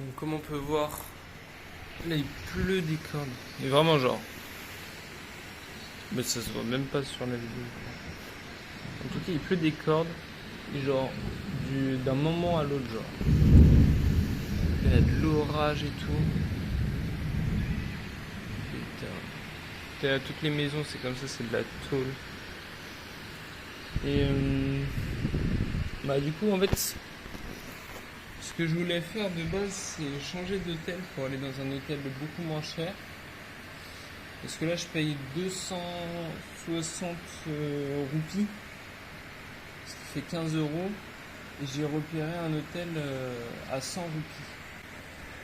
Donc, comme on peut voir, là il pleut des cordes. Et vraiment genre. Mais ça se voit même pas sur la vidéo. En tout cas il pleut des cordes. Et genre d'un moment à l'autre genre. Il y a de l'orage et tout. Putain. Toutes les maisons c'est comme ça, c'est de la tôle. Et bah du coup en fait ce que je voulais faire de base c'est changer d'hôtel pour aller dans un hôtel beaucoup moins cher. Parce que là je paye 260 roupies, ce qui fait 15 euros. Et j'ai repéré un hôtel à 100 roupies.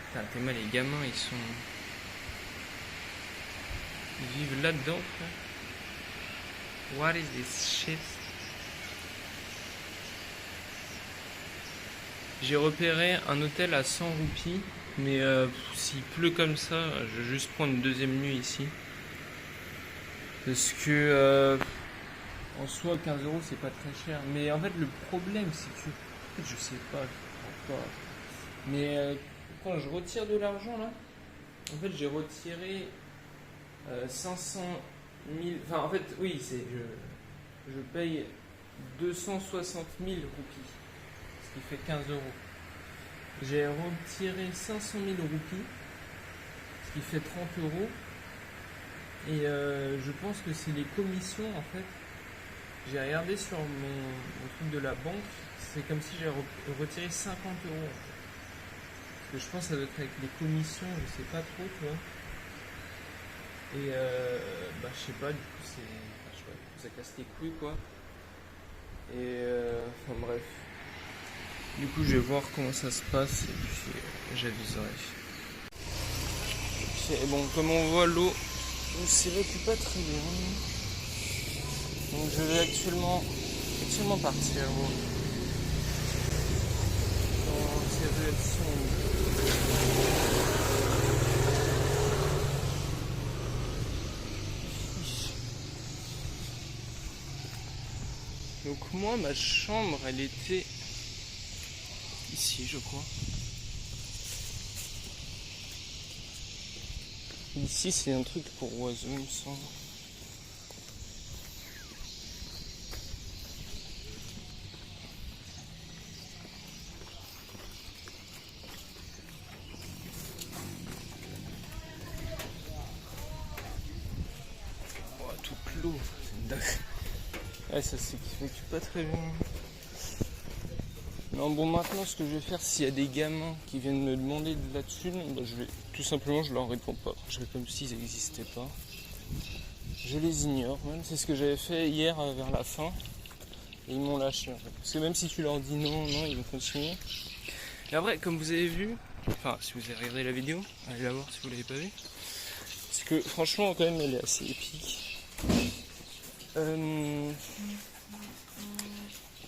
Putain, t'es mal, les gamins ils vivent là-dedans quoi. What is this shit? J'ai repéré un hôtel à 100 roupies, mais s'il pleut comme ça, je vais juste prendre une deuxième nuit ici. Parce que en soi 15 euros c'est pas très cher. Mais en fait le problème c'est que, en fait, je sais pas, pourquoi. Mais quand je retire de l'argent là, en fait j'ai retiré 500 000, enfin en fait oui je paye 260 000 roupies. Ce qui fait 15 euros. J'ai retiré 500 000 roupies, ce qui fait 30 euros. Et je pense que c'est les commissions en fait. J'ai regardé sur mon truc de la banque, c'est comme si j'ai retiré 50 euros. En fait. Parce que je pense que ça doit être avec les commissions, je sais pas trop, tu vois. Et bah je sais pas, du coup c'est. Enfin, je sais pas, du coup ça casse les couilles quoi. Et enfin bref. Du coup, je vais voir comment ça se passe et puis j'aviserai. Ok, bon, comme on voit, l'eau ne s'évacue pas très bien. Donc, je vais actuellement partir. Dans ces réactions. Donc, moi, ma chambre, elle était ici je crois. Ici c'est un truc pour oiseaux il me semble. Oh, toute l'eau, c'est une dingue. Ouais, ça c'est qui fait pas très bien. Non bon, maintenant ce que je vais faire, s'il y a des gamins qui viennent me demander de la thune, bah, je leur réponds pas. Je fais comme s'ils n'existaient pas. Je les ignore même. C'est ce que j'avais fait hier vers la fin. Et ils m'ont lâché en fait. Parce que même si tu leur dis non, ils vont continuer. Et après, comme vous avez vu, enfin si vous avez regardé la vidéo, allez la voir si vous l'avez pas vue. Parce que franchement quand même elle est assez épique.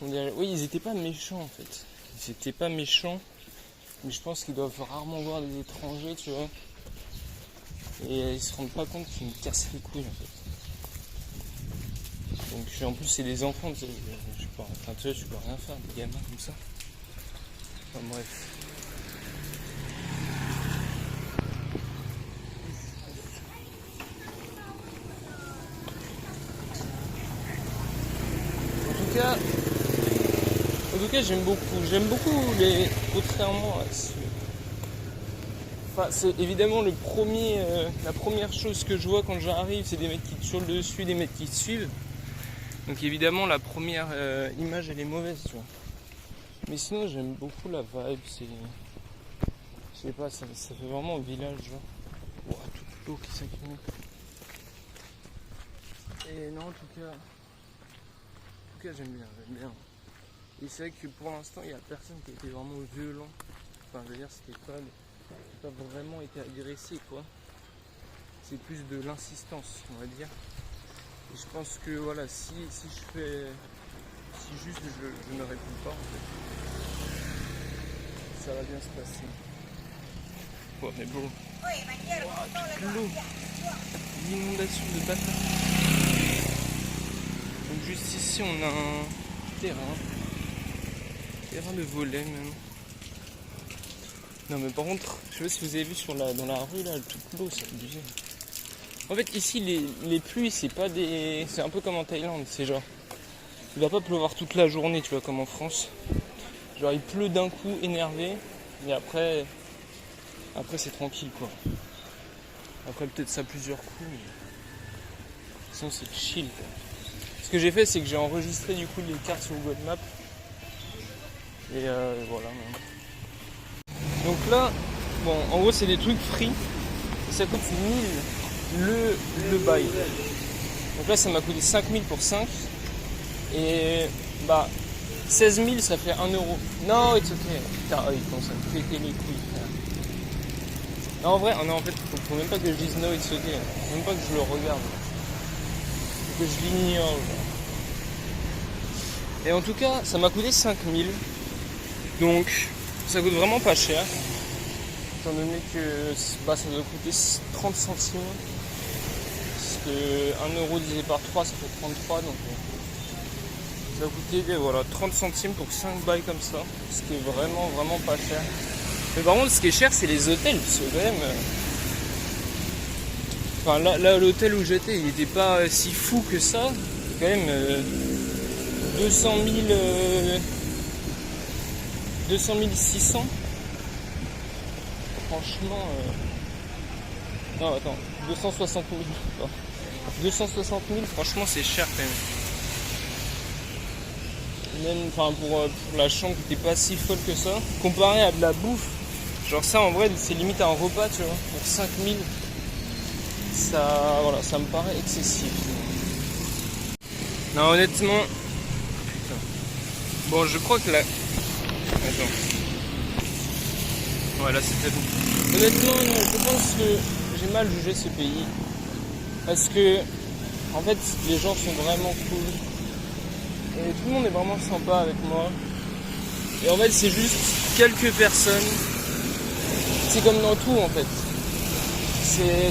Oui, ils étaient pas méchants en fait. Ils étaient pas méchants, mais je pense qu'ils doivent rarement voir des étrangers, tu vois. Et ils se rendent pas compte qu'ils me cassent les couilles en fait. Donc en plus c'est des enfants, tu sais, tu peux rien faire, des gamins comme ça. Enfin bref. En tout cas j'aime beaucoup contrairement à ce. Enfin, c'est évidemment la première chose que je vois quand j'arrive, c'est des mecs qui te hurlent dessus, des mecs qui te suivent. Donc évidemment la première image elle est mauvaise, tu vois. Mais sinon j'aime beaucoup la vibe, je sais pas, ça fait vraiment village genre. Ouah, toute l'eau qui s'accumule. Et non en tout cas j'aime bien. Et c'est vrai que pour l'instant il n'y a personne qui a été vraiment violent. Enfin je veux dire c'était pas vraiment été agressé quoi. C'est plus de l'insistance on va dire. Et je pense que voilà, si juste je ne réponds pas en fait, ça va bien se passer. Ouais mais bon. Wow, toute l'eau. L'inondation de bâtard. Donc juste ici on a un terrain de volley même. Non mais par contre, je sais pas si vous avez vu dans la rue là, toute l'eau, c'est abusé. En fait ici les pluies c'est pas des. C'est un peu comme en Thaïlande, c'est genre. Il va pas pleuvoir toute la journée, tu vois, comme en France. Genre il pleut d'un coup énervé, et après c'est tranquille quoi. Après peut-être ça plusieurs coups, mais sinon c'est chill quoi. Ce que j'ai fait c'est que j'ai enregistré du coup les cartes sur Google Maps. Et voilà. Donc là, bon en gros c'est des trucs free. Et ça coûte 1000 le bail. Donc là ça m'a coûté 5000 pour 5. Et bah 16 000 ça fait 1 euro. Non, it's okay. Putain, il commence à me péter les couilles. Non, en vrai, non, en fait, faut même pas que je dise no, it's okay. Faut même pas que je le regarde. Faut que je l'ignore. Et en tout cas, ça m'a coûté 5000. Donc, ça coûte vraiment pas cher. Étant donné que bah, ça doit coûter 30 centimes. Parce que 1 euro divisé par 3, ça fait 33. Donc, ça va coûter voilà, 30 centimes pour 5 bails comme ça. Ce qui est vraiment, vraiment pas cher. Mais par contre, ce qui est cher, c'est les hôtels. Parce que quand même. Enfin, là l'hôtel où j'étais, il n'était pas si fou que ça. Quand même 200 600. Franchement. Non, attends. 260 000. 260 000, franchement, c'est cher quand même. Même enfin, pour la chambre qui n'était pas si folle que ça. Comparé à de la bouffe. Genre ça en vrai c'est limite un repas tu vois, pour 5000 ça, voilà, ça me paraît excessif. Non honnêtement, putain. Bon je crois que la... Attends. Voilà c'était bon. Honnêtement non, je pense que j'ai mal jugé ce pays. Parce que en fait les gens sont vraiment cool. Et tout le monde est vraiment sympa avec moi. Et en fait c'est juste quelques personnes. C'est comme dans tout en fait.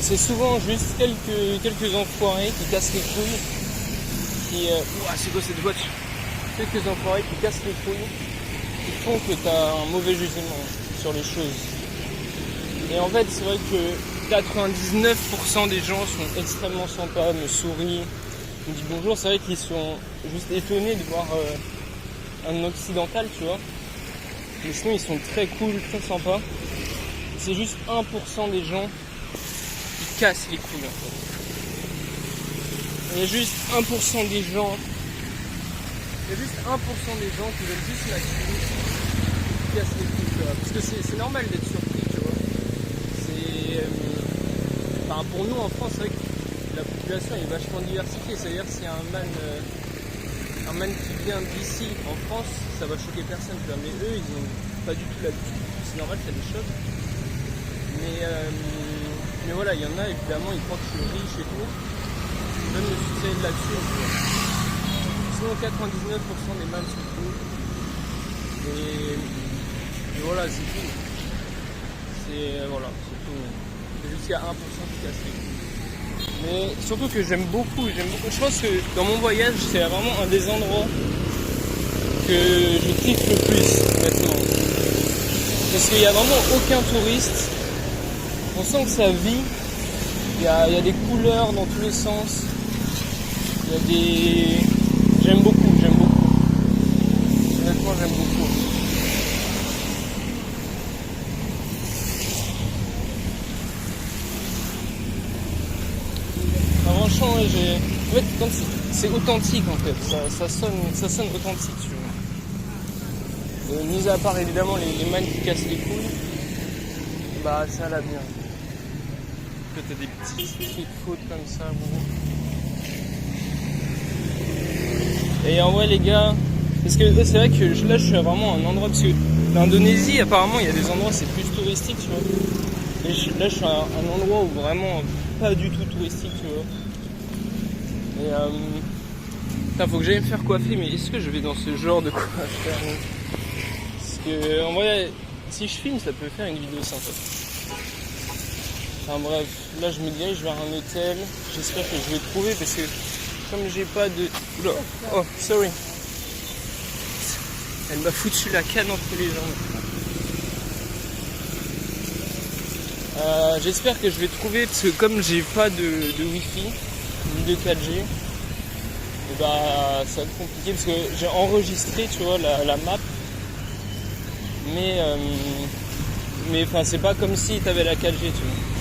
C'est souvent juste quelques enfoirés qui cassent les couilles. C'est quoi cette voiture? Quelques enfoirés qui cassent les couilles. Qui font que tu as un mauvais jugement sur les choses. Et en fait c'est vrai que 99% des gens sont extrêmement sympas, me sourient, me disent bonjour. C'est vrai qu'ils sont juste étonnés de voir un occidental tu vois. Mais sinon ils sont très cool, très sympas. C'est juste 1% des gens qui cassent les couilles en fait. Il y a juste 1% des gens. Il y a juste 1% des gens qui veulent juste la couille, qui cassent les couilles, tu vois. Parce que c'est normal d'être surpris, tu vois. Enfin, pour nous en France, c'est vrai que la population est vachement diversifiée. C'est-à-dire que s'il y a un man qui vient d'ici en France, ça va choquer personne, tu vois. Mais eux, ils ont pas du tout l'habitude. C'est normal, ça les choque. Mais voilà, il y en a évidemment, ils croient que je suis riche et tout. Ils veulent me succéder là-dessus. Sinon 99% des mâles sont cool. Et voilà, c'est tout. Voilà, c'est tout. C'est juste qu'il y a 1% qui casse les couilles. Mais surtout que j'aime beaucoup. Je pense que dans mon voyage, c'est vraiment un des endroits que je kiffe le plus maintenant. Parce qu'il n'y a vraiment aucun touriste. On sent que ça vit, il y a des couleurs dans tous les sens, il y a des... J'aime beaucoup. Honnêtement, j'aime beaucoup. Enfin, franchement, en fait, quand c'est authentique en fait, ça sonne authentique, tu vois. Mis à part évidemment les man qui cassent les couilles, bah ça l'a bien. T'as des petites fautes comme ça, gros. Et en vrai les gars, parce que c'est vrai que là je suis à vraiment un endroit, parce que l'Indonésie apparemment il y a des endroits c'est plus touristique tu vois. Et là je suis à un endroit où vraiment pas du tout touristique tu vois. Et faut que j'aille me faire coiffer, mais est-ce que je vais dans ce genre de coiffeur? Parce que en vrai si je filme ça peut faire une vidéo sympa. Enfin bref, là je me dirige vers un hôtel, j'espère que je vais trouver parce que comme j'ai pas de... Oula. Oh, sorry. Elle m'a foutu la canne entre les jambes. J'espère que je vais trouver, parce que comme j'ai pas de Wi-Fi, ni de 4G, et bah ça va être compliqué parce que j'ai enregistré, tu vois, la map, mais enfin c'est pas comme si t'avais la 4G, tu vois.